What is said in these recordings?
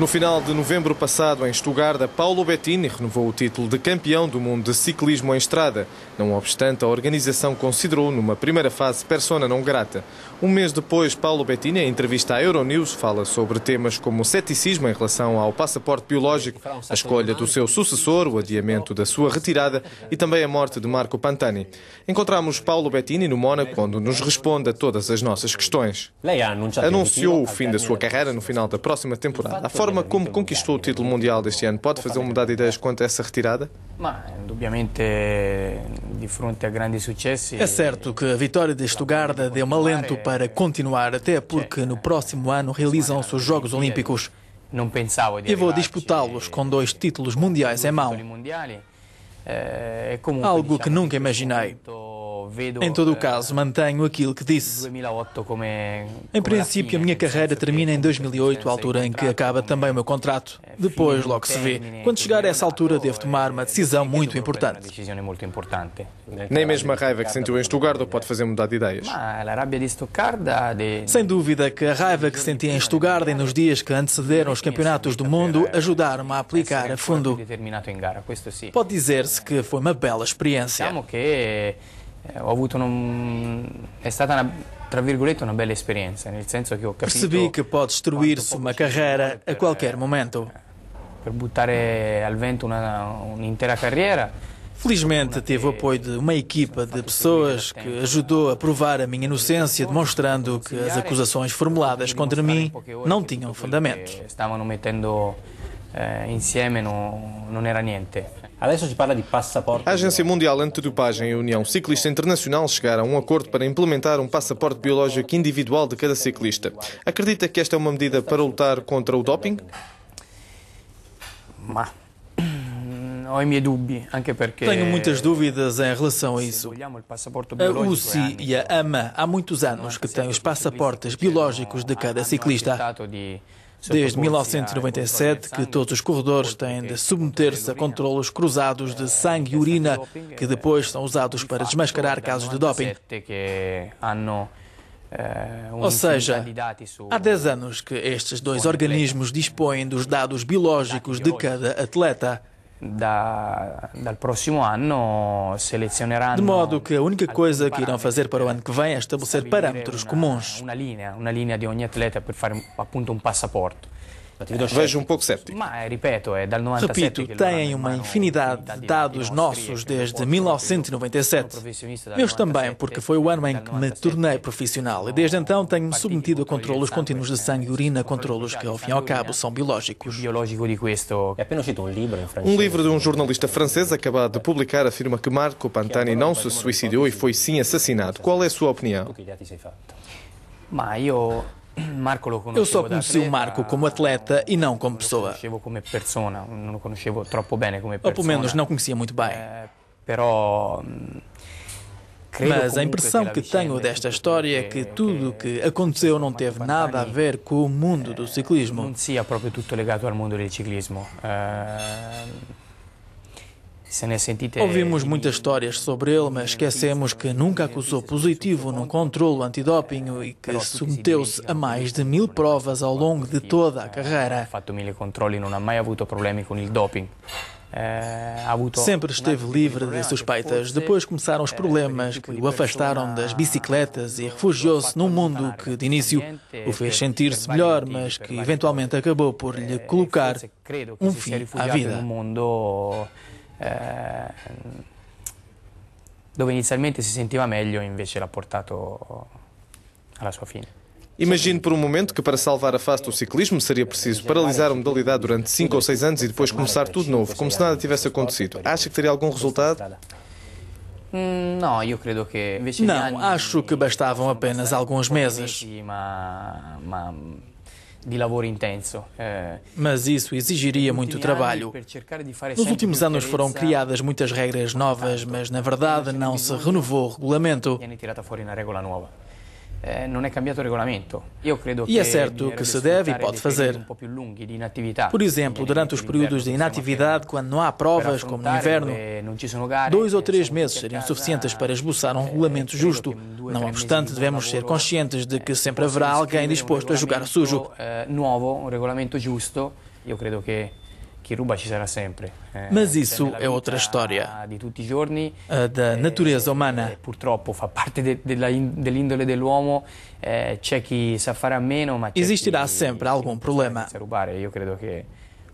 No final de novembro passado, em Stuttgart, Paolo Bettini renovou o título de campeão do mundo de ciclismo em estrada. Não obstante, a organização considerou numa primeira fase persona não grata. Um mês depois, Paolo Bettini, em entrevista à Euronews, fala sobre temas como o ceticismo em relação ao passaporte biológico, a escolha do seu sucessor, o adiamento da sua retirada e também a morte de Marco Pantani. Encontramos Paolo Bettini no Mónaco, onde nos responde a todas as nossas questões. Anunciou o fim da sua carreira no final da próxima temporada. A forma como conquistou o título mundial deste ano pode fazer mudar de ideias quanto a essa retirada? É certo que a vitória de Stuttgart deu um alento para continuar, até porque no próximo ano realizam-se os Jogos Olímpicos. E vou disputá-los com 2 títulos mundiais em mão. Algo que nunca imaginei. Em todo o caso, mantenho aquilo que disse. Em princípio, a minha carreira termina em 2008, a altura em que acaba também o meu contrato. Depois, logo se vê. Quando chegar a essa altura, devo tomar uma decisão muito importante. Nem mesmo a raiva que sentiu em Stuttgart pode fazer mudar de ideias? Sem dúvida que a raiva que senti em Stuttgart e nos dias que antecederam os campeonatos do mundo ajudaram-me a aplicar a fundo. Pode dizer-se que foi uma bela experiência. È stata tra virgolette una bella esperienza, nel senso che ho capito. Percebi que pode destruir-se uma carreira a qualquer momento. Per buttare al vento un'intera carriera. Felizmente tive o apoio de uma equipa de pessoas que ajudou a provar a minha inocência, demonstrando que as acusações formuladas contra mim não tinham fundamento. Stavano mettendo insieme, non era niente. A Agência Mundial Antidopagem e a União Ciclista Internacional chegaram a um acordo para implementar um passaporte biológico individual de cada ciclista. Acredita que esta é uma medida para lutar contra o doping? Tenho muitas dúvidas em relação a isso. A UCI e a AMA há muitos anos que têm os passaportes biológicos de cada ciclista. Desde 1997 que todos os corredores têm de submeter-se a controlos cruzados de sangue e urina, que depois são usados para desmascarar casos de doping. Ou seja, há 10 anos que estes 2 organismos dispõem dos dados biológicos de cada atleta. De modo que a única coisa que irão fazer para o ano que vem é estabelecer parâmetros comuns. Uma linha de ogni atleta per fare appunto passaporte. Vejo um pouco cético. Repito, têm uma infinidade de dados nossos desde 1997. Meus também, porque foi o ano em que me tornei profissional e desde então tenho-me submetido a controlos contínuos de sangue e urina, controlos que ao fim e ao cabo são biológicos. Um livro de um jornalista francês acabado de publicar afirma que Marco Pantani não se suicidou e foi sim assassinado. Qual é a sua opinião? Eu só conheci o Marco como atleta e não como pessoa. Ou pelo menos não conhecia muito bem. Mas a impressão que tenho desta história é que tudo o que aconteceu não teve nada a ver com o mundo do ciclismo. Não sia proprio tutto legato al mondo del ciclismo. Ouvimos muitas histórias sobre ele, mas esquecemos que nunca acusou positivo num controlo antidoping e que submeteu-se a mais de 1000 provas ao longo de toda a carreira. Sempre esteve livre de suspeitas. Depois começaram os problemas que o afastaram das bicicletas e refugiou-se num mundo que, de início, o fez sentir-se melhor, mas que eventualmente acabou por lhe colocar um fim à vida. Dove inizialmente si sentiva meglio, invece l'ha portato alla sua fine. Imagine por um momento que para salvar a face do ciclismo seria preciso paralisar a modalidade durante 5 ou 6 anos e depois começar tudo de novo, como se nada tivesse acontecido. Acha que teria algum resultado? Não, acho que bastavam apenas alguns meses. De lavoro intenso. Mas isso exigiria muito trabalho. Nos últimos anos foram criadas muitas regras novas, mas na verdade não se renovou o regulamento. E é certo que se deve e pode fazer. Por exemplo, durante os períodos de inatividade, quando não há provas, como no inverno, 2 ou 3 meses seriam suficientes para esboçar um regulamento justo. Não obstante, devemos ser conscientes de que sempre haverá alguém disposto a jogar sujo. Eu credo que chi ruba ci sarà sempre. Mas isso é outra história. Di tutti i giorni. A da natureza humana. Purtroppo fa parte dell'indole dell'uomo. C'è chi sa fare a meno, ma existirá sempre algum problema. Eu credo que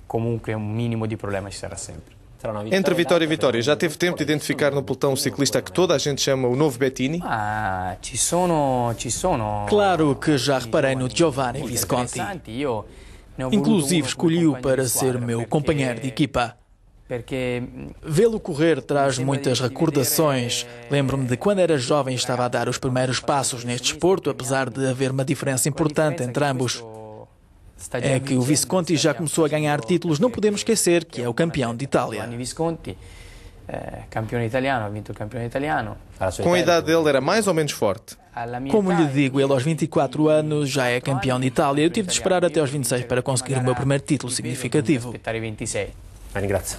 comunque um mínimo de problema ci sarà sempre. Entre vitória e vitória, já teve tempo de identificar no pelotão o ciclista que toda a gente chama o novo Bettini? Ci sono. Claro que já reparei no Giovanni Visconti. Inclusive escolhi-o para ser meu companheiro de equipa. Vê-lo correr traz muitas recordações. Lembro-me de quando era jovem e estava a dar os primeiros passos neste desporto, apesar de haver uma diferença importante entre ambos. É que o Visconti já começou a ganhar títulos, não podemos esquecer que é o campeão de Itália. Com a idade dele era mais ou menos forte? Como lhe digo, ele aos 24 anos já é campeão de Itália. Eu tive de esperar até aos 26 para conseguir o meu primeiro título significativo. Grazie.